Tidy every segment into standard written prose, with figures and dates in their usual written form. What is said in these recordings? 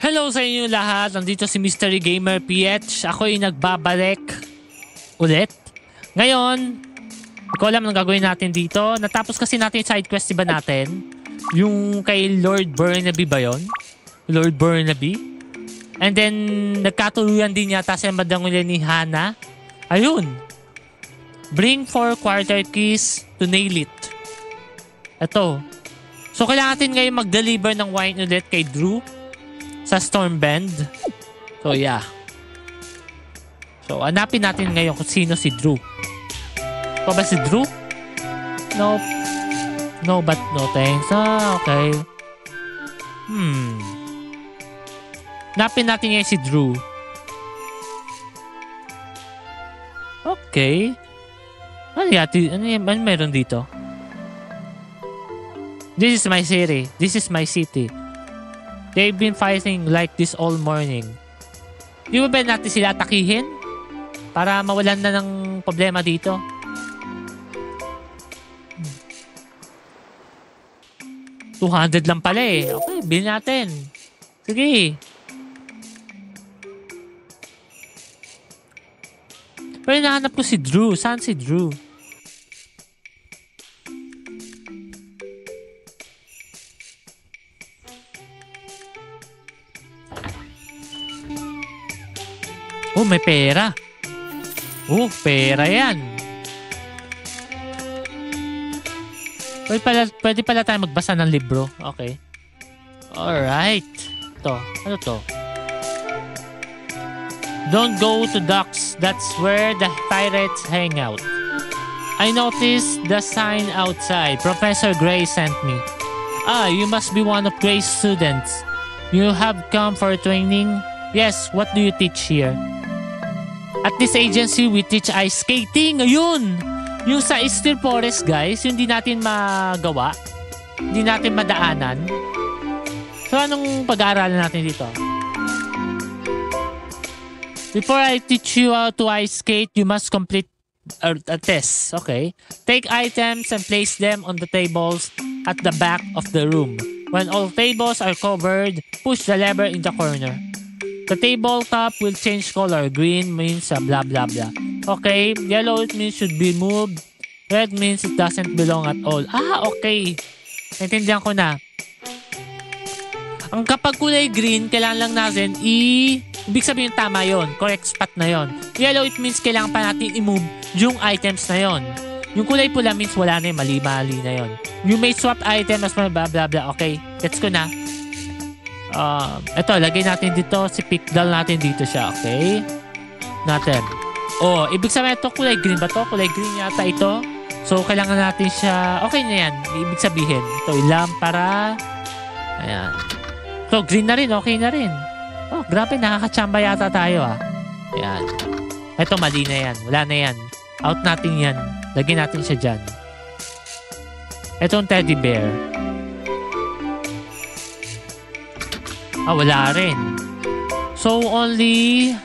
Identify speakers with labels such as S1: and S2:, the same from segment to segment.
S1: Hello sa inyo lahat. Nandito si Mystery Gamer PH. Ako'y nagbabalik ulit. Ngayon, hindi ko alam anong gagawin natin dito. Natapos kasi natin yung side quest, diba natin? Yung kay Lord Burnaby ba yun? Lord Burnaby. And then, nagkatuluyan din yata sa madangulan ni Hannah. Ayun. Bring 4 quarter keys to nail it. Ito. So, kailangan natin ngayon mag-deliver ng wine ulit kay Drew sa Stormbend. So, yeah. So, hanapin natin ngayon kung sino si Drew. Ito ba si Drew? Nope. No, but no thanks. Okay. Hanapin natin ngayon si Drew. Okay. Ano meron dito? This is my city. This is my city. They've been fighting like this all morning. Di ba natin sila atakihin? Para mawalan na ng problema dito. $200 lang pala eh. Okay, bilhin natin. Sige. Pero hinahanap ko si Drew. Saan si Drew? Oh, may pera. Oh, pera yan. Pwede pala tayo magbasa ng libro. Okay. Alright. Ito. Ano to? Don't go to docks. That's where the pirates hang out. I noticed the sign outside. Professor Gray sent me. You must be one of Gray's students. You have come for training? Yes, what do you teach here? At this agency, we teach ice skating. Ayun! Yung sa Eastern Forest, guys, yung hindi natin magawa. Hindi natin madaanan. So, anong pag-aaralan natin dito? Before I teach you how to ice skate, you must complete a test. Okay? Take items and place them on the tables at the back of the room. When all tables are covered, push the lever in the corner. The tabletop will change color. Green means blah blah blah. Okay. Yellow it means should be moved. Red means it doesn't belong at all. Okay. Naintindihan ko na. Ang kapag kulay green, kailangan lang natin ibig sabihin tama yon, correct spot na yon. Yellow it means kailangan pa natin i-move yung items na yon. Yung kulay pula means wala na yun, mali-mali na yon. You may swap items blah blah blah. Okay. Gets ko na. Ito, lagay natin dito. Si Pickdal natin dito siya. Okay? Natin. Ibig sabihin ito, kulay green ba to? Kulay green yata ito. So, kailangan natin siya. Okay na yan. Ibig sabihin. Ito, lampara. Ayan. So, green na rin. Okay na rin. Grabe. Nakakachamba yata tayo Ayan. Ito, mali na yan. Wala na yan. Out natin yan. Lagyan natin siya dyan. Itong teddy bear. Wala rin. So, only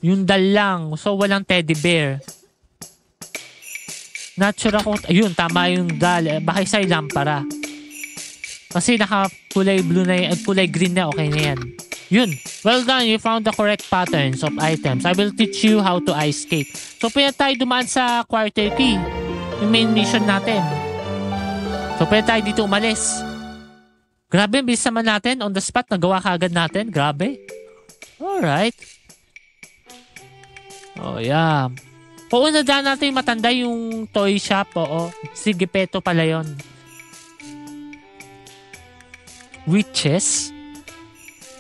S1: yung dal lang. So, walang teddy bear. Not sure ako. Ayun, tama yung dal. Baka isa yung lampara. Kasi naka-kulay blue na yan. Kulay green na. Okay na yan. Yun. Well done. You found the correct patterns of items. I will teach you how to ice skate. So, pwede tayo dumaan sa quarter key. Yung main mission natin. So, pwede tayo dito umalis. Grabe, bilis naman natin. On the spot, nagawa kagad natin. Grabe. Alright. Yeah. Nadaan natin matanda yung toy shop. Sige, peto pala yun. Witches?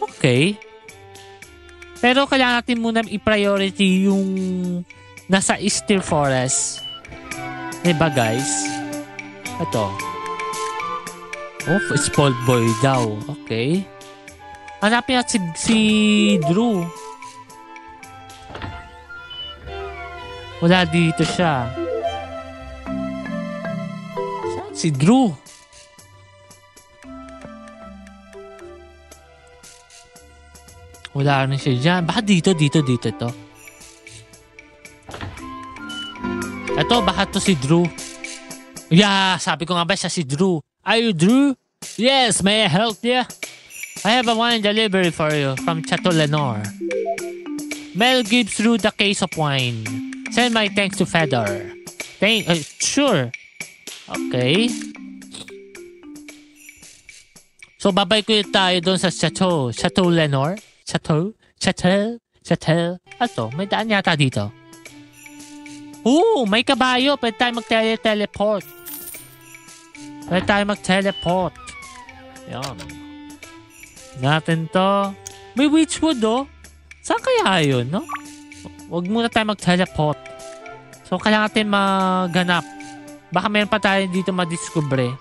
S1: Okay. Pero kailangan natin muna i-priority yung nasa Eastern Forest. Diba, guys? Ito. Spoiled boy daw. Okay. Hanapin natin si Drew. Wala dito siya. Saan si Drew? Wala rin siya dyan. Baka dito to. Ito, baka to si Drew. Yeah, sabi ko nga ba siya si Drew. Are you Drew? Yes, may I help you? I have a wine delivery for you from Chateau Lenore. Mel gives through the case of wine. Send my thanks to Fedor. Sure. Okay. So, babay ko tayo doon sa Chateau. Chateau Lenore? Chateau? Ato, may daan yata dito. May kabayo. Pwede tayo mag-teleport. Yan. Natin to. May witchwood, oh. Saan kaya yun, no? Huwag muna tayo mag-teleport. So, kailangan natin maghanap. Baka meron pa tayo dito madiskubre.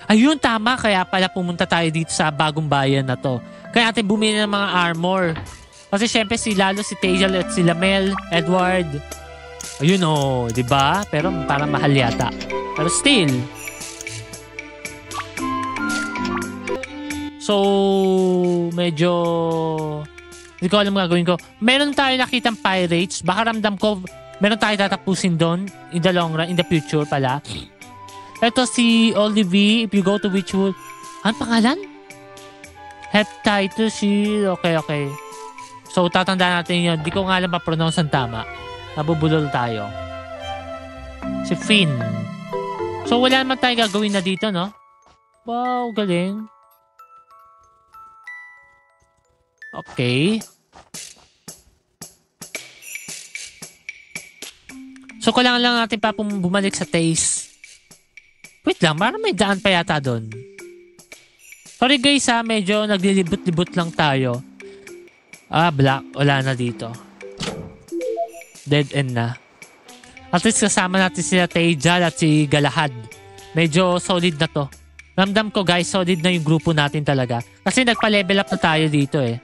S1: Ayun, tama. Kaya pala pumunta tayo dito sa bagong bayan na to. Kaya natin bumili ng mga armor. Kasi syempre lalo si Tejal at si Lamel, Edward. Ayun diba? Pero parang mahal yata. Pero still. So, medyo hindi ko alam gagawin ko. Meron tayo nakitang pirates. Baka ramdam ko meron tayo tatapusin doon in the long run, in the future pala. Ito si Olivie, if you go to Witchwood. Ano pangalan? Hepatitis C. Okay. So, tatandaan natin yun. Di ko nga alam pa-pronounce ang tama. Nabubulol tayo. Si Finn. So, wala naman tayo gagawin na dito, no? Wow, galing. Okay. So, kailangan lang natin pa bumalik sa taste. Wait lang, parang may daan pa yata doon. Sorry guys medyo naglilibot-libot lang tayo. Black. Wala na dito. Dead end na. At least kasama natin sila Tejal at si Galahad. Medyo solid na to. Ramdam ko guys, solid na yung grupo natin talaga. Kasi nagpa-level up na tayo dito eh.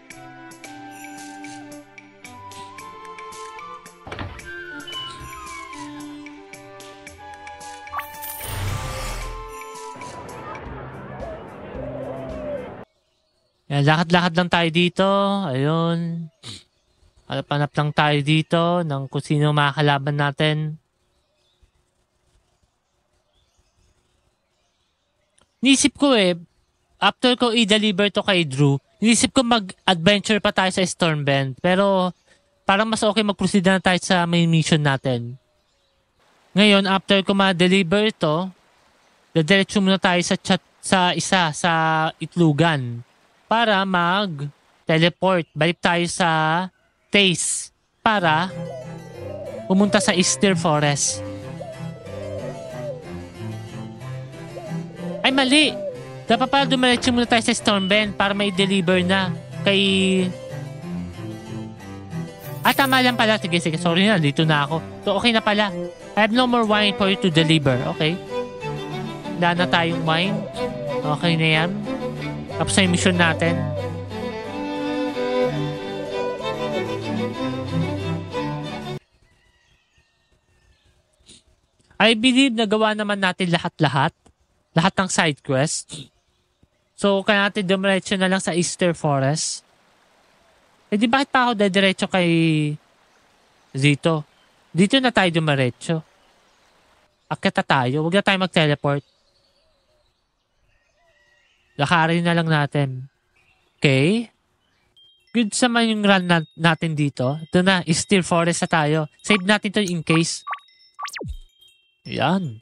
S1: Yan, lakad-lakad lang tayo dito. Ayun. Hanap lang tayo dito ng kung sino makakalaban natin. Nisip ko after ko i-deliver to kay Drew, nisip ko mag-adventure pa tayo sa Stormbend. Pero parang mas okay mag-proceed na tayo sa main mission natin. Ngayon, after ko ma-deliver ito, dediretso muna tayo sa Itlugan. Para mag-teleport. Balik tayo sa Taste. Para pumunta sa Easter Forest. Ay, mali! Dapat pala dumiretso muna tayo sa Stormbend para may deliver na kay... tama lang pala. Sige. Sorry na. Dito na ako. So, okay na pala. I have no more wine for you to deliver. Okay. Wala na tayong wine. Okay na yan. Tapos sa mission natin. I believe nagawa naman natin lahat-lahat. Lahat ng side quest. So, kaya natin dumiretso na lang sa Easter Forest. Di bakit pa ako dediretso kay Zito? Dito na tayo dumiretso. Akit na tayo. Huwag na tayo mag-teleport. Lakarin na lang natin. Okay. Good naman yung run natin dito. Ito na, Easter Forest na tayo. Save natin to in case. Yan.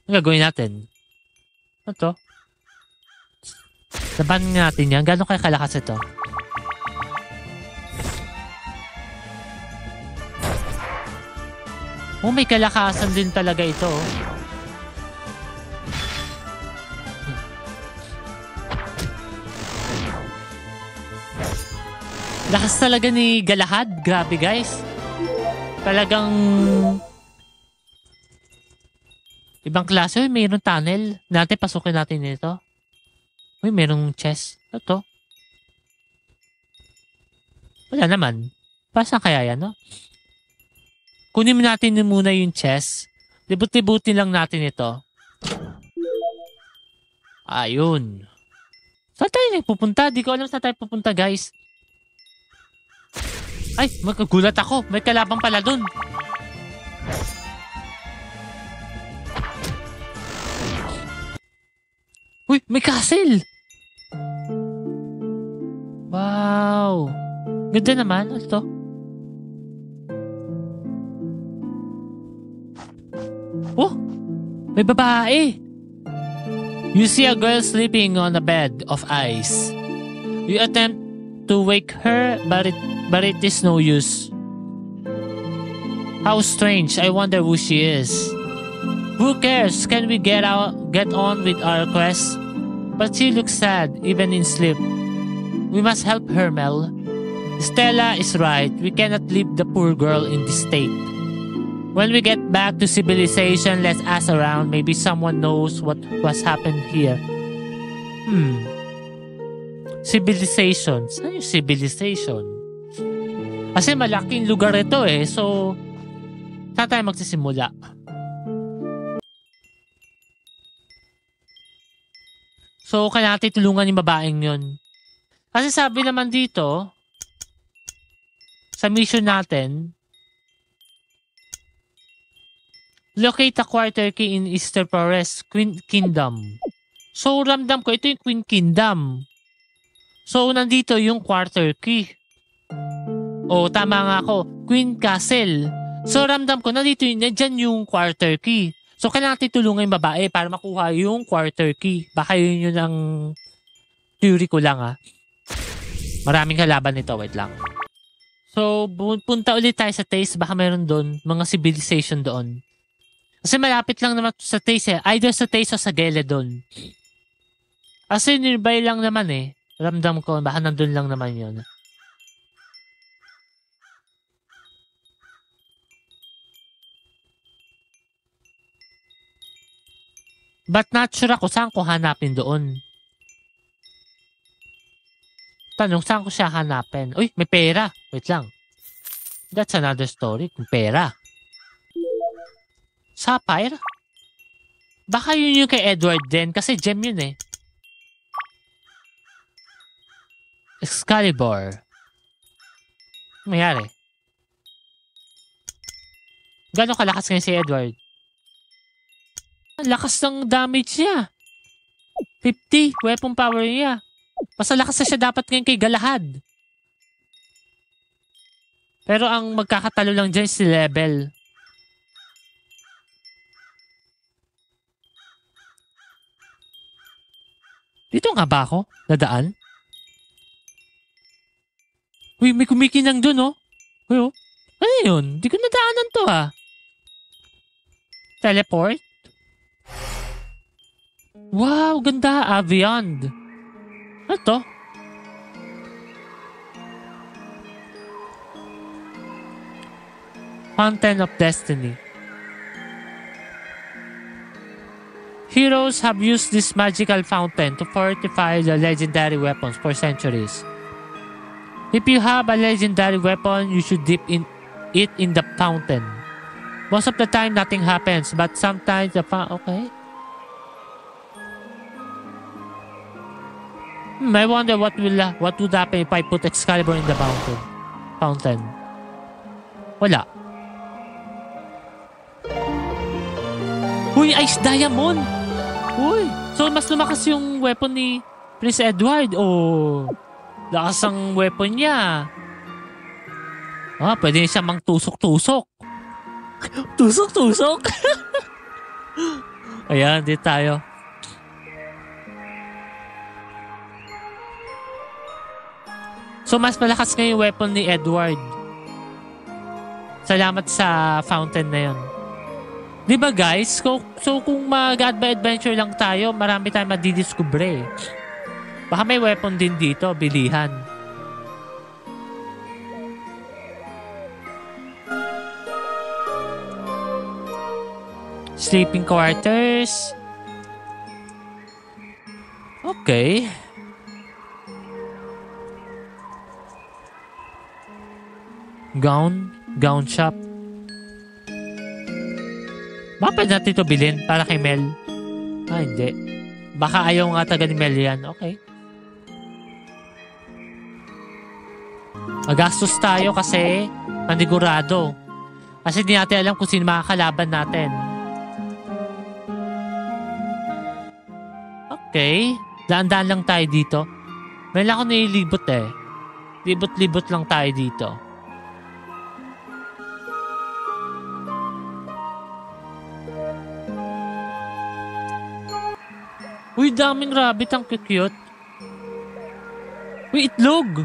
S1: Ang gagawin natin? Ito. Labanin natin yan. Gano'n kaya kalakas ito? May kalakasan din talaga ito. Lakas talaga ni Galahad. Grabe guys. Talagang ibang klase. Mayroong tunnel. Natin pasukin natin ito. Mayroong chest. Ito. Wala naman. Pasan kaya yan, no? Kunin natin muna yung chest. Libut-libutin lang natin ito. Ayun. Saan tayo nagpupunta? Di ko alam saan tayo pupunta, guys. Ay, magkagulat ako. May kalabang pala dun. Uy, may castle! Wow! Ganda naman. Ano to? Oh! May babae! You see a girl sleeping on a bed of ice. You attempt to wake her, but it is no use. How strange. I wonder who she is. Who cares? Can we get on with our quest? But she looks sad, even in sleep. We must help her, Mel. Stella is right. We cannot leave the poor girl in this state. When we get back to civilization, let's ask around. Maybe someone knows what was happened here. Civilization. Saan yung civilization? Kasi malaking lugar ito eh. So, saan tayo magsisimula? So, kaya natin tulungan yung babaeng yun. Kasi sabi naman dito, sa mission natin, locate a quarter key in Easter Forest, Queen Kingdom. So, ramdam ko, ito yung Queen Kingdom. So, nandito yung quarter key. O, tama nga ako, Queen Castle. So, ramdam ko, nandito yun, dyan yung quarter key. So, kailangan natin tulungan yung babae para makuha yung quarter key. Baka yun ang theory ko lang ha. Maraming kalaban nito, wait lang. So, punta ulit tayo sa Taste. Baka mayroon doon, mga civilization doon. Kasi malapit lang naman sa Taste eh. Either sa Taste o sa Geledon. Kasi nearby lang naman eh. Ramdam ko, baka nandun lang naman yun. But not sure ako saan ko hanapin doon. Tanong, saan ko siya hanapin? Uy, may pera. Wait lang. That's another story. May pera. Sapphire? Baka yun yung kay Edward din. Kasi gem yun eh. Excalibur. Mayari. Gano'ng kalakas ngayon si Edward? Ang lakas ng damage niya. 50. Weapon power niya. Mas lakas na siya dapat ngayon kay Galahad. Pero ang magkakatalo lang dyan si level. Dito nga ba ako? Nadaan? Uy, may kumikinang dun oh. Uy oh. Ano yun? Di ko nadaanan to ah. Teleport? Wow, ganda. Beyond. Ano to? Fountain of Destiny. Heroes have used this magical fountain to fortify the legendary weapons for centuries. If you have a legendary weapon, you should dip it in the fountain. Most of the time, nothing happens, but sometimes the okay. I wonder what would happen if I put Excalibur in the fountain. Wala. Uy, Ice Diamond! Uy! So, mas lumakas yung weapon ni Prince Edward. Oh, lakas ang weapon niya. Ah, pwede siya mang tusok-tusok. Tusok-tusok? Ayan, dito tayo. So, mas malakas nga yung weapon ni Edward. Salamat sa fountain na yun. Diba guys? So kung mag-adventure lang tayo, marami tayong madidiscover. Baka may weapon din dito, bilihan. Sleeping quarters. Okay. Gown shop. Baka pwede natin ito bilhin para kay Mel. Ah, hindi. Baka ayaw nga taga ni Mel yan. Okay. Magastos tayo kasi panigurado. Kasi di natin alam kung sino makakalaban natin. Okay. Daan-daan lang tayo dito. May lang ako nililibot eh. Libot-libot lang tayo dito. Uy, daming rabbit. Ang cute. Uy, itlog!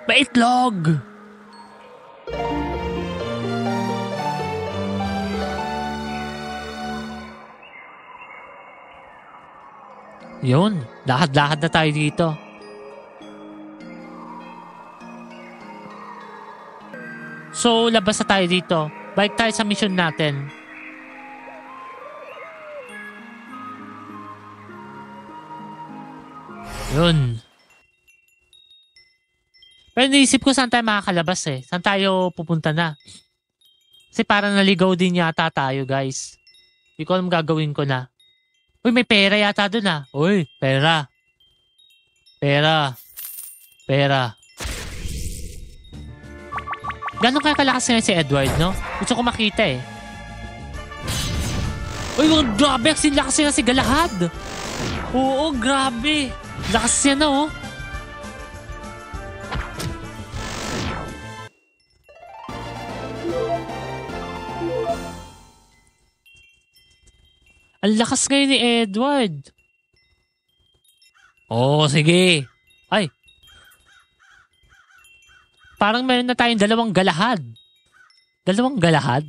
S1: May itlog! Yun, lakad-lakad na tayo dito. So, labas na tayo dito. Balik tayo sa mission natin. Yun. Pero naisip ko saan tayo makakalabas eh. Saan tayo pupunta na. Kasi parang naligaw din yata tayo, guys. Hindi ko alam gagawin ko na. Uy, may pera yata dun ah. Uy, pera. Pera. Pera. Gano'n kaya kalakas nga si Edward, no? Gusto ko makita eh. Uy, grabe. Lakas niya si Galahad. Oo, grabe. Lakas niya na oh. Ang lakas ngayon ni Edward. Oo, sige. Ay. Parang meron na tayong dalawang Galahad. Dalawang Galahad?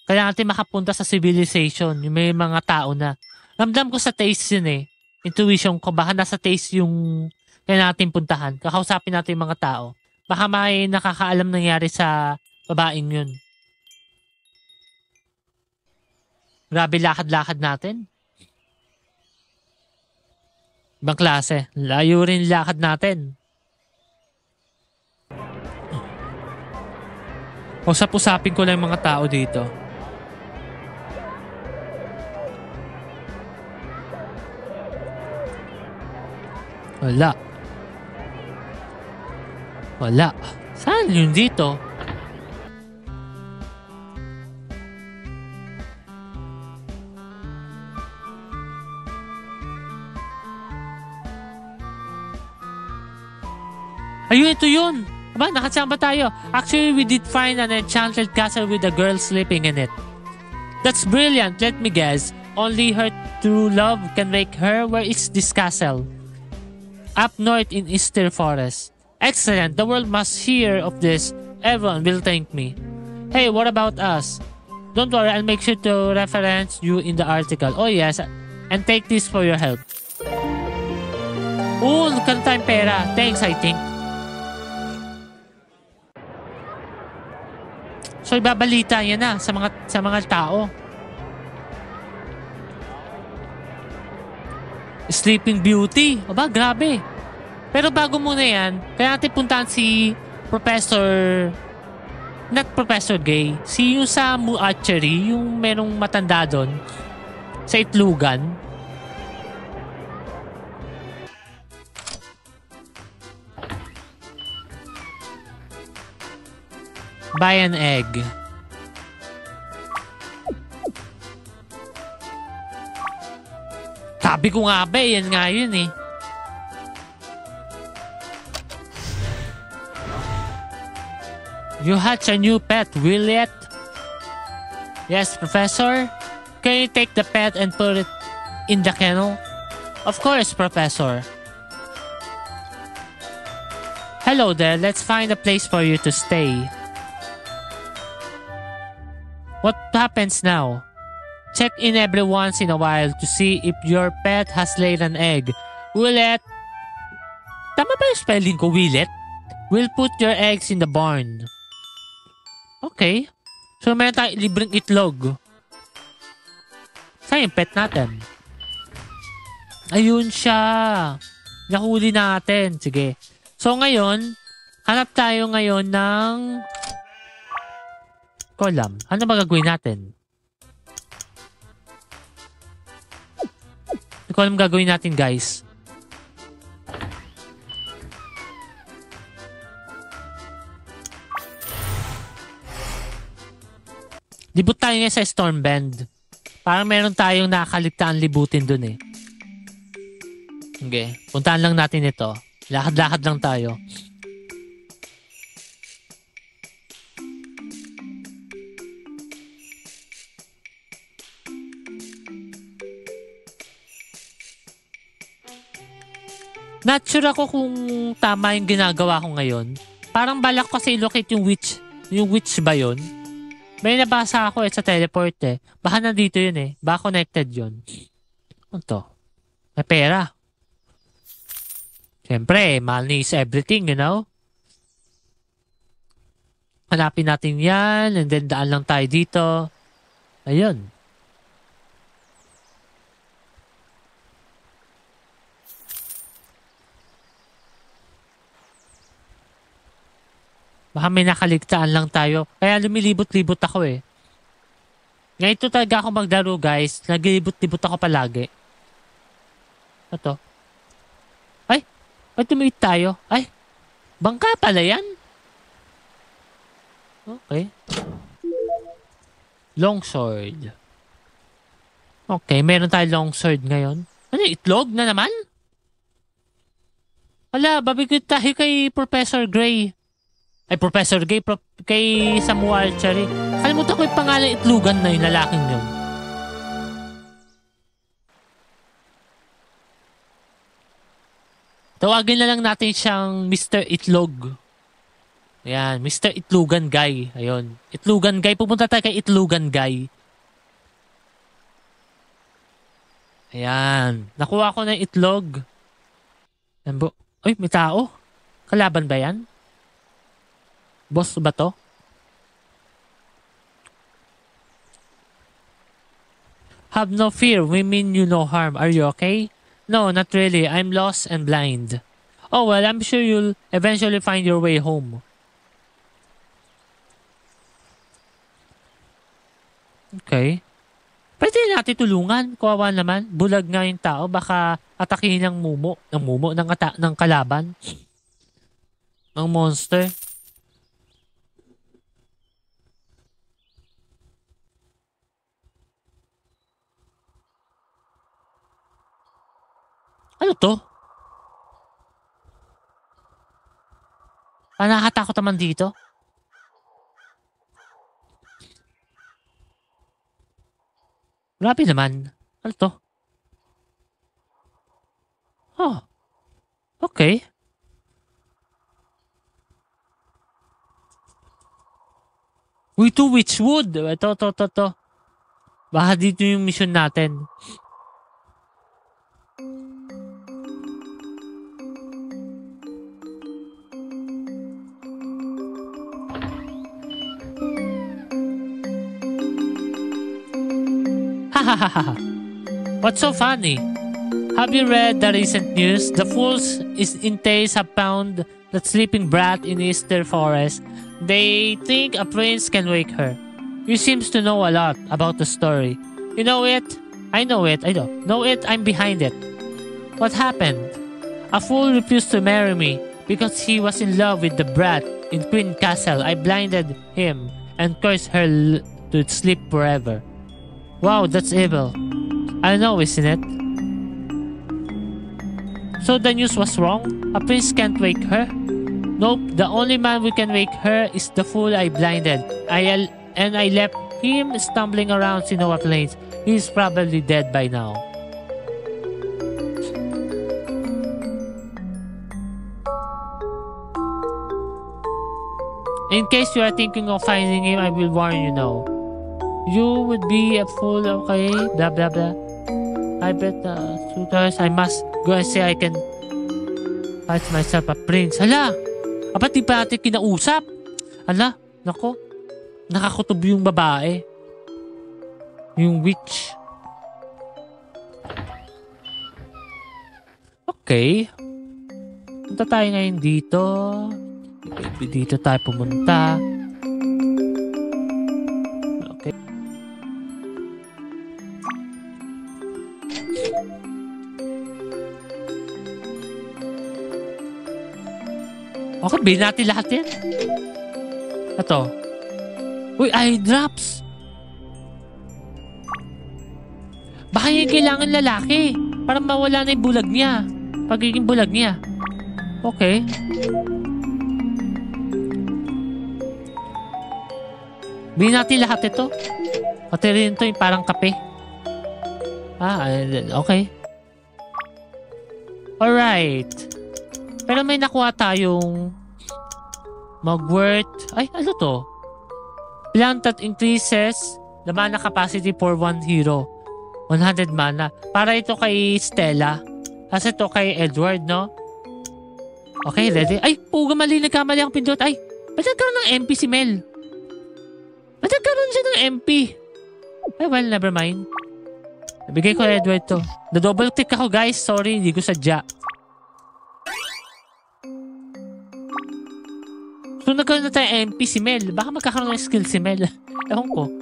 S1: Kaya natin makapunta sa civilization. Yung may mga tao na. Ramdam ko sa taste yun eh. Intuition ko. Baka nasa taste yung kaya natin puntahan. Kakausapin natin yung mga tao. Baka may nakakaalam nangyari sa babaeng yun. Grabe lakad-lakad natin. Ibang klase. Layo rin lakad natin. Usap-usapin ko lang yung mga tao dito. Wala. Wala. Saan yun dito? Ayun, ito yun. Aba, nakasama tayo. Actually, we did find an enchanted castle with a girl sleeping in it. That's brilliant. Let me guess. Only her true love can make her. Where is this castle? Up north in Easter Forest. Excellent. The world must hear of this. Everyone will thank me. Hey, what about us? Don't worry, I'll make sure to reference you in the article. Oh yes, and take this for your help. Oh, kan tayong pera. Thanks, I think. So ibabalita yan na sa mga tao. Sleeping Beauty. Aba, grabe. Pero bago muna yan, kaya natin puntahan si not Professor Gay, si yung sa Archery, yung merong matanda doon, sa itlugan. Buy an egg. Sabi ko nga ba, yan nga yun eh. You hatch a new pet, will it? Yes, Professor. Can you take the pet and put it in the kennel? Of course, Professor. Hello there, let's find a place for you to stay. What happens now? Check in every once in a while to see if your pet has laid an egg. Will it? Tama ba yung spelling ko, will it? We'll put your eggs in the barn. Okay. So, meron tayong libreng itlog. Saan yung pet natin? Ayun siya. Nahuli natin. Sige. So, ngayon, hanap tayo ngayon ng column. Ano ba gagawin natin? Hindi ko alam gagawin natin, guys. tayo ngayon sa Stormbend. Parang meron tayong nakakaligtaan libutin dun eh. Okay, puntaan lang natin ito. Lakad-lakad lang tayo. Not sure ako kung tama yung ginagawa ko ngayon. Parang balak ko kasi locate yung witch. Yung witch ba yun? May nabasa ako sa teleport eh. Baka nandito yun eh. Baka connected yun. Ano to? May pera. Siyempre, money is everything, you know? Hanapin natin yan. And then daan lang tayo dito. Ayun. Baka may nakaligtaan lang tayo. Kaya lumilibot-libot ako eh. Ngayon ito talaga ako maglaro guys. Naglilibot-libot ako palagi. Ito. Ay! Ay, tumingit tayo. Ay! Bangka pala yan. Okay. Longsword. Okay, meron tayo longsword ngayon. Ano, itlog na naman? Wala, babigod tayo kay Professor Gray. Ay, Professor Gray, kay Samuel Archery. Kalimutan ko yung pangalan itlugan na yung lalaking yun. Tawagin na lang natin siyang Mr. Itlog. Ayan, Mr. Itlugan Guy. Ayun, Itlugan Guy. Pupunta tayo kay Itlugan Guy. Ayan, nakuha ko na itlog. Ay, may tao. Kalaban ba yan? Boss ba to? Have no fear, we mean you no harm. Are you okay? No, not really. I'm lost and blind. Oh well, I'm sure you'll eventually find your way home. Okay. Pwede natin tulungan. Kawawa naman. Bulag nga yung tao. Baka atakihin ng mumo. Ng kalaban. Ng monster. Ano to? Nakakatakot naman dito. Grabe naman. Ano to? Oh. Okay. Uy, to Witchwood. Ito. Baka dito yung mission natin. What's so funny? Have you read the recent news? The fools in Tays have found that sleeping brat in Easter Forest. They think a prince can wake her. You seems to know a lot about the story. You know it? I know it. I don't know it. I'm behind it. What happened? A fool refused to marry me because he was in love with the brat in Queen Castle. I blinded him and cursed her to sleep forever. Wow, that's evil. I know, isn't it? So the news was wrong? A prince can't wake her? Nope, the only man who can wake her is the fool I blinded. I left him stumbling around Sinoa Plains. He's probably dead by now. In case you are thinking of finding him, I will warn you now. You would be a fool, okay? Blah, blah, blah. I bet suitors, I must go and say I can fight myself a prince. Hala! Apat di pa natin kinausap? Hala, nako. Nakakutob yung babae. Yung witch. Okay. Punta tayo ngayon dito. Dito tayo pumunta. Okay. Okay, bilhin natin lahat yan. Ito. Uy, eye drops. Baka yung kailangan lalaki. Para mawala na yung bulag niya. Pagiging bulag niya. Okay. Bilhin natin lahat ito. Pati rin ito yung parang kape. Okay. Alright. Pero may nakuha tayong Mugwort. Ay, ano to? Plant that increases the mana capacity for one hero. 100 mana. Para ito kay Stella. Kasi ito kay Edward, no? Okay, ready? Ay, puga mali. Nagkamali ang pindot. Ay, ba't nagkaroon ng MP si Mel? Ba't nagkaroon siya ng MP? Ay, well, never mind. Nabigay ko Edward to. Na-double click ako, guys. Sorry, hindi ko sadya. So, nagkaroon na tayo MP si Mel. Baka magkakaroon ng skill si Mel. Ewan ko.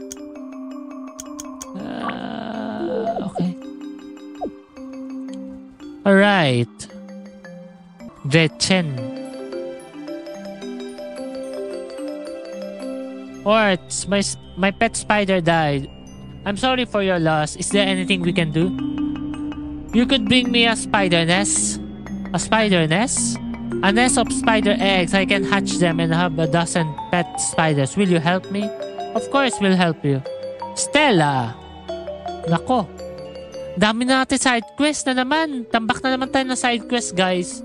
S1: Okay. Alright. Gretchen. Orts, my pet spider died. I'm sorry for your loss. Is there anything we can do? You could bring me a spider nest. A spider nest? A nest of spider eggs. I can hatch them and have a dozen pet spiders. Will you help me? Of course, we'll help you. Stella! Nako. Dami na natin side quest na naman. Tambak na naman tayo ng side quest, guys.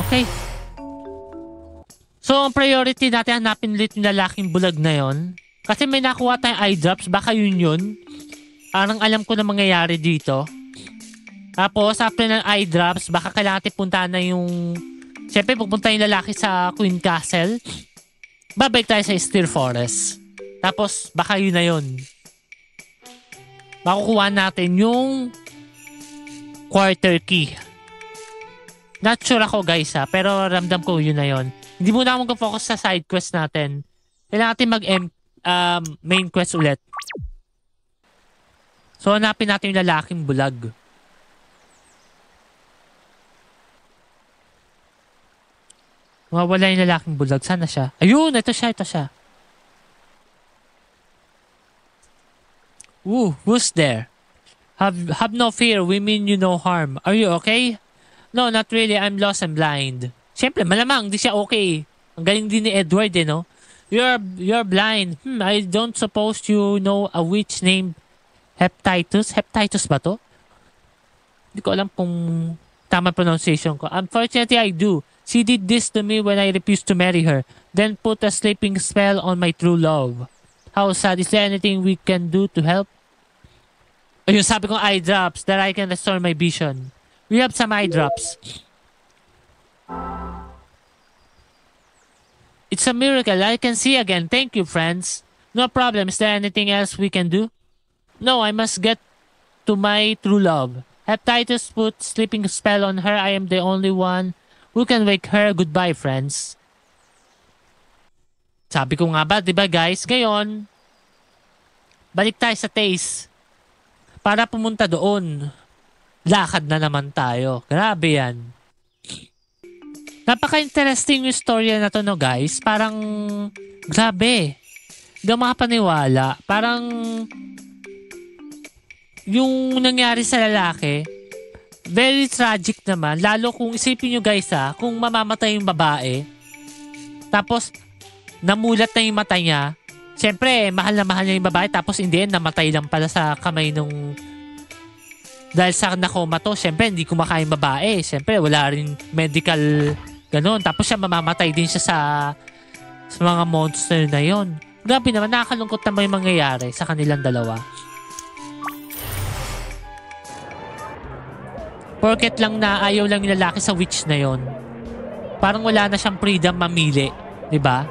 S1: Okay. So, ang priority natin, hanapin ulit yung lalaking bulag na yon. Kasi may nakuha tayong eye drops. Baka yun. Parang alam ko na mangyayari dito. Tapos, after ng eye drops, baka kailangan natin punta na yung... Siyempre, pupunta yung lalaki sa Queen Castle. Babalik tayo sa Steer Forest. Tapos, baka yun na yun. Makukuha natin yung quarter key. Not sure ako, guys, ha. Pero ramdam ko yun na yun. Hindi muna ako mag-focus sa side quest natin. Kailangan natin main quest ulit. So, hanapin natin yung lalaking bulag. Mawala yung lalaking bulag. Sana siya? Ayun! Ito siya. Ooh, who's there? Have no fear. We mean you no harm. Are you okay? No, not really. I'm lost and blind. Siyempre, malamang. Di siya okay. Ang galing din ni Edward, no? You're blind. I don't suppose you know a witch named Hepatitis? Hepatitis ba to? Hindi ko alam kung tama pronunciation ko. Unfortunately, I do. She did this to me when I refused to marry her. Then put a sleeping spell on my true love. How sad. Is there anything we can do to help? Ayun, sabi kong eye drops that I can restore my vision. We have some eye drops. It's a miracle. I can see again. Thank you, friends. No problem. Is there anything else we can do? No, I must get to my true love. Hepatitis put sleeping spell on her. I am the only one who can wake her. Goodbye, friends. Sabi ko nga ba, diba guys? Ngayon, balik tayo sa Taste. Para pumunta doon. Lakad na naman tayo. Grabe yan. Napaka-interesting yung storya na to, no guys? Parang, grabe. Hindi makapaniwala. Parang, yung nangyari sa lalaki, very tragic naman. Lalo kung isipin nyo guys kung mamamatay yung babae, tapos namulat na yung mata niya, syempre mahal na mahal niya yung babae, tapos in the end namatay lang pala sa kamay nung, dahil sa nakoma to, syempre hindi kumakain babae, syempre wala rin medical ganun, tapos siya mamamatay din siya sa mga monster na yon. Grabe naman, nakakalungkot naman yung mangyayari sa kanilang dalawa. Porket lang na ayaw lang yung lalaki sa witch na yon. Parang wala na siyang freedom mamili. Diba?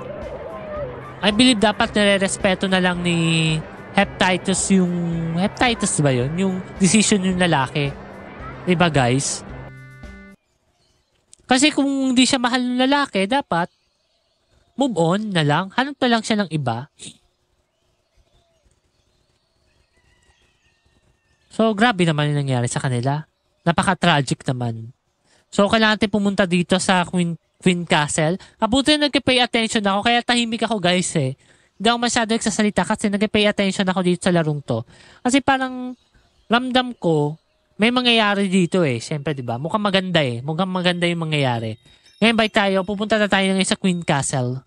S1: I believe dapat nire-respeto na lang ni Hepatitis yung... Hepatitis ba yun? Yung decision yung lalaki. Diba guys? Kasi kung hindi siya mahal ng lalaki, dapat move on na lang. Hanap na lang siya ng iba. So, grabe naman yung nangyari sa kanila. Napaka-tragic naman. So, kailangan natin pumunta dito sa Queen Castle. Kabuti nag-pay attention ako, kaya tahimik ako guys eh. Hindi ako masyado nagsasalita kasi nag-pay attention ako dito sa larong to. Kasi parang ramdam ko, may mangyayari dito eh. Siyempre, di ba? Mukhang maganda eh. Mukhang maganda yung mangyayari. Ngayon bye tayo, pupunta na tayo ngayon sa Queen Castle.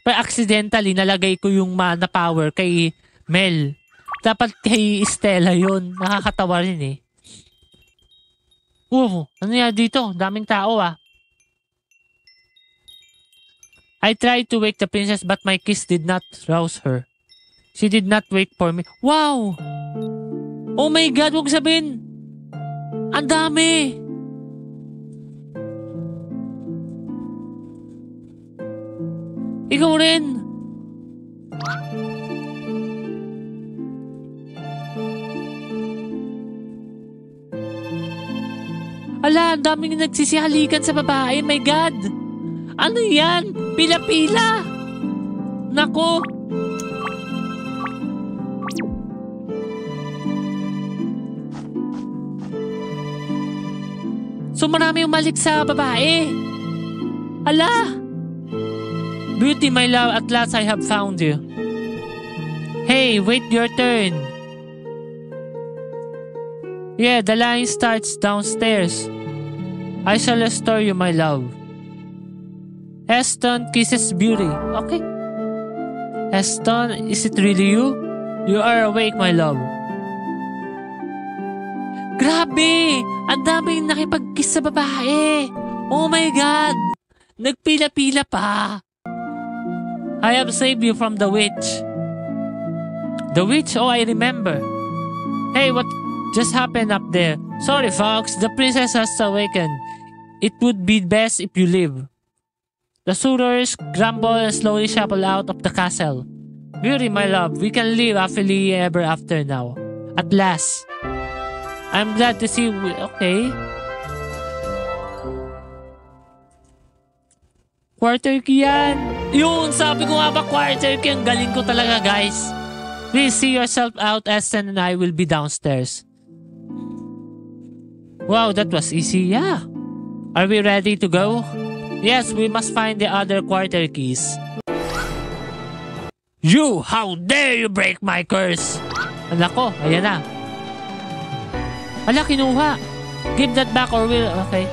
S1: Pero accidentally, nalagay ko yung mana power kay Mel. Dapat kay Stella yun. Nakakatawa rin eh. Ano yan dito? Daming tao ah. I tried to wake the princess but my kiss did not rouse her. She did not wait for me. Wow! Oh my God, huwag sabihin! Ang dami! Ikaw rin! Ala, ang daming nagsisihalikan sa babae. My God! Ano yan? Pila-pila! Nako! So marami umalik sa babae. Ala! Beauty, my love, at last I have found you. Hey, wait your turn. Yeah, the line starts downstairs. I shall restore you, my love. Heston kisses Beauty. Okay. Heston, is it really you? You are awake, my love. Grabe! Ang daming nakipag-kiss sa babae. Oh my God! Nagpila-pila pa. I have saved you from the witch. The witch? Oh, I remember. Hey, what just happened up there? Sorry, Fox. The princess has awakened. It would be best if you leave. The suitors grumble and slowly shuffle out of the castle. Beauty, my love, we can live happily ever after now. At last. I'm glad to see you. Okay. Quarter key yan. Yun, sabi ko nga ba quarter key. Ang galing ko talaga, guys. Please see yourself out. Aston and I will be downstairs. Wow, that was easy. Yeah. Are we ready to go? Yes, we must find the other quarter keys. You! How dare you break my curse? Nako, ayan na. Ala, kinuha. Give that back or we'll... Okay.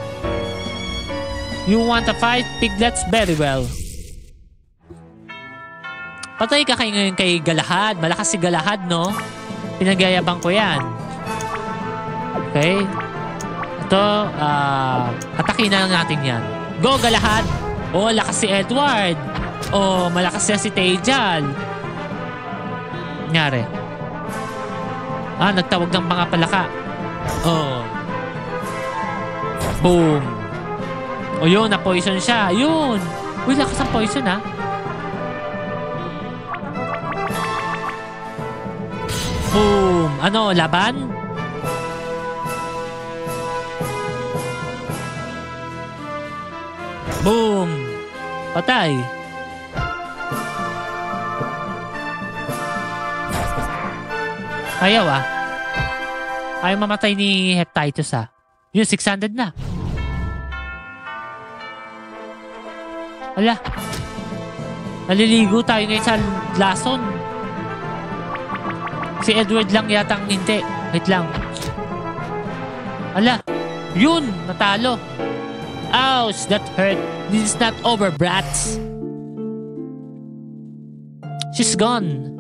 S1: You want to fight, piglets? Very well. Patay ka kayo ngayon kay Galahad. Malakas si Galahad, no? Pinagyayabang ko yan. Okay. Ito, atakin na lang natin yan. Go, Galahad! Oh, lakas si Edward. Oh, malakas si Tejal. Nangyari. Nagtawag ng mga palaka. Oh. Boom. O yun, na-poison siya. Yun. Uy, lakas ang poison ha. Boom. Ano, laban? Boom. Patay. Ayaw ah. Ayaw mamatay ni Hepatitis ah. Yun, 600 na. Ala. Naliligo tayo ngayon sa lason. Si Edward lang yata ang hindi. Wait lang. Ala. Yun. Natalo. Ouch. That hurt. This is not over, brats. She's gone.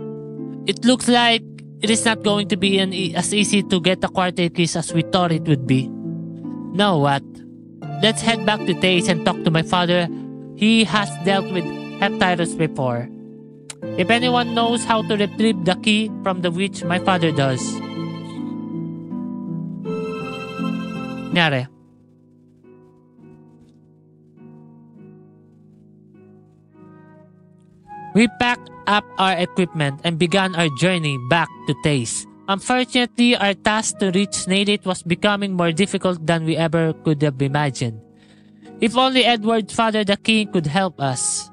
S1: It looks like it is not going to be as easy to get the quarter keys as we thought it would be. Now what? Let's head back to Taze and talk to my father. He has dealt with Hepatitis before. If anyone knows how to retrieve the key from the witch, my father does. Nangyari. We packed up our equipment and began our journey back to Taze. Unfortunately, our task to reach Snailite was becoming more difficult than we ever could have imagined. If only Edward's father the king could help us.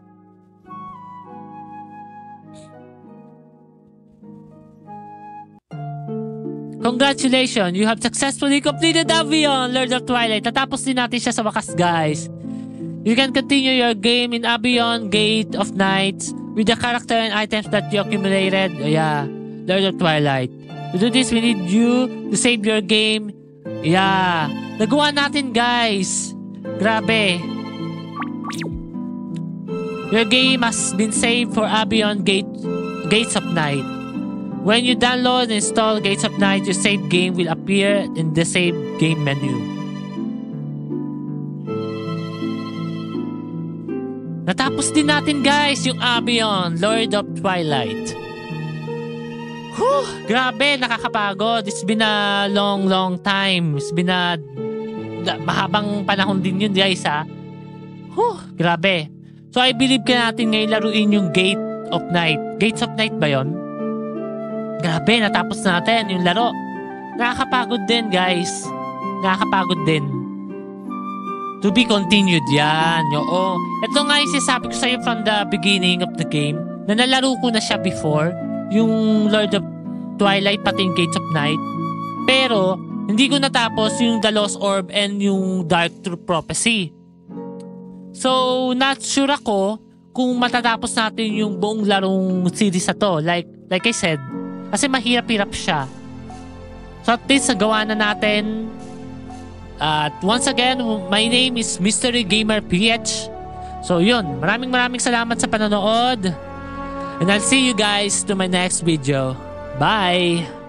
S1: Congratulations! You have successfully completed Avion, Lord of Twilight. Natapos din natin siya sa wakas, guys. You can continue your game in Avion, Gate of Nights with the character and items that you accumulated. Yeah, Lord of Twilight. To do this, we need you to save your game. Yeah. Nagawa natin, guys. Grabe. Your game has been saved for Avion Gates of Night. When you download and install Gates of Night, your save game will appear in the save game menu. Natapos din natin, guys, yung Avion, Lord of Twilight. Whew, grabe, nakakapagod. It's been a long time. It's been a mahabang panahon din yun, guys, ha. Whew, grabe. So, I believe ka natin ngayon laruin yung Gate of Night. Gates of Night ba yun? Grabe, natapos natin yung laro. Nakakapagod din, guys. Nakakapagod din. To be continued, yan. Oo. Ito nga yung sinasabi ko sa'yo from the beginning of the game, na nalaro ko na siya before, yung Lord of Twilight, pati yung Gates of Night. Pero, hindi ko natapos yung The Lost Orb and yung Dark True Prophecy. So, not sure ako kung matatapos natin yung buong larong series na to. Like I said, kasi mahirap-hirap siya. So at least nagawa na natin. At once again, my name is Mystery Gamer PH. So yun, maraming salamat sa panonood. And I'll see you guys to my next video. Bye!